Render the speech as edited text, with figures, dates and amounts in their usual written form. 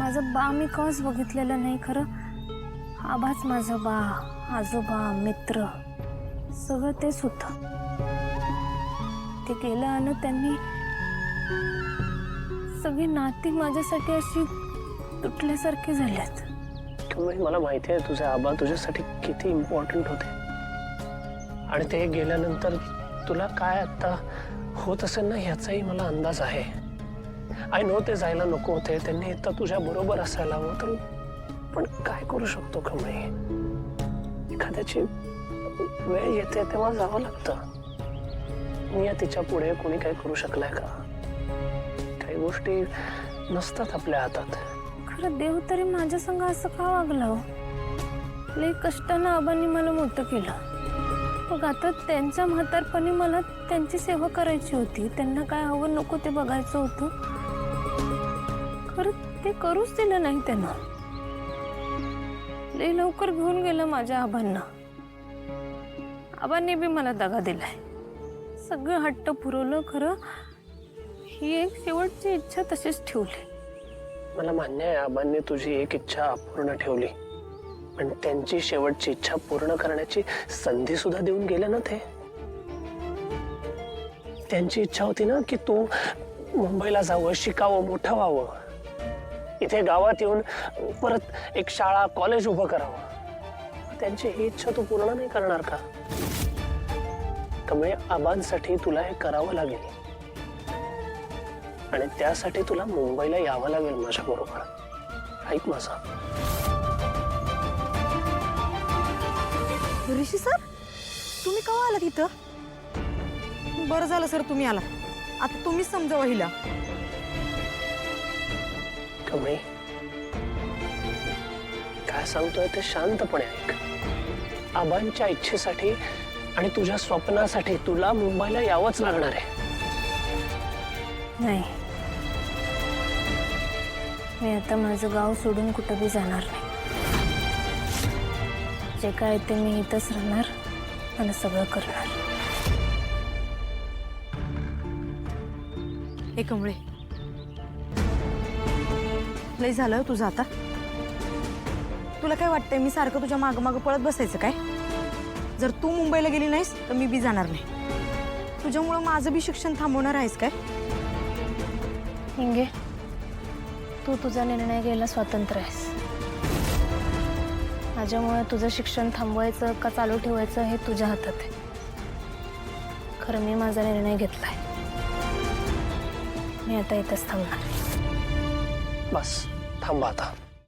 माझं बा मी कधीच बघितलेलं नाही खरं. आबाच माझं बा, आजोबा, मित्र सगळं तेच होतं. ते गेलं आणि त्यांनी सगळी नाती माझ्यासाठी अशी तुटल्यासारखी झाल्यात. मला माहिती आहे तुझे आबा तुझ्यासाठी किती इम्पॉर्टंट होते आणि ते गेल्यानंतर तुला काय आता होत असेल ना याचाही मला अंदाज आहे. आय नो ते जायला नको होते, त्यांनी तर तुझ्या बरोबर असायला हवं, तर पण काय करू शकतो कमळे? एखाद्याची वेळ येते तेव्हा जावं लागतं. मी या तिच्या पुढे कोणी काय करू शकलाय का? काही गोष्टी नसतात आपल्या हातात. खरं देव तरी माझ्या संग असं का वागला हो? लई कष्टानं आबांनी मला मोठं केलं. मग आता त्यांच्या म्हातारपणी मला त्यांची सेवा करायची होती. त्यांना काय हवं नको ते बघायचं होतं. खरं ते करूच दिलं नाही त्यांना. लई लवकर घेऊन गेलं माझ्या आबांना. आबांनी बी मला दगा दिलाय. सगळं हट्ट पुरवलं. खरं ही एक शेवटची इच्छा तशीच ठेवली. मला मान्य आहे आबांनी तुझी एक इच्छा अपूर्ण ठेवली, पण त्यांची शेवटची इच्छा पूर्ण करण्याची संधी सुद्धा देऊन गेले ना ते. त्यांची इच्छा होती ना की तू मुंबईला जावं, शिकावं, मोठं व्हावं, इथे गावात येऊन परत एक शाळा कॉलेज उभं करावं. त्यांची ही इच्छा तू पूर्ण नाही करणार का? त्यामुळे आबांसाठी तुला हे करावं लागेल आणि त्यासाठी तुला मुंबईला यावं लागेल माझ्या बरोबर. ऐक माझं. ऋषी सर, तुम्ही केव्हा आलात इथं? बरं झालं सर तुम्ही आला. आता तुम्हीच समजावा हिला. कमळे, काय सांगतोय ते शांतपणे ऐक. आबांच्या इच्छेसाठी आणि तुझ्या स्वप्नासाठी तुला मुंबईला यावंच लागणार आहे. नाही, मी आता माझं गाव सोडून कुठं बी जाणार नाही. जे काय ते मी इथंच राहणार आणि सगळं करणार. हे कमळे, लय झालं तुझं आता. तुला काय वाटतंय मी सारखं तुझ्या मागं मागं पळत बसायचं काय? जर तू मुंबईला गेली नाहीस तर मी बी जाणार नाही. तुझ्यामुळं माझं बी शिक्षण थांबवणार आहेस काय? हिंगे, तू तुझा निर्णय घ्यायला स्वतंत्र आहेस. माझ्यामुळे तुझं शिक्षण थांबवायचं का चालू ठेवायचं हे तुझ्या हातात आहे. खरं मी माझा निर्णय घेतलाय. मी आता इथंच थांबणार. बस थांबा आता.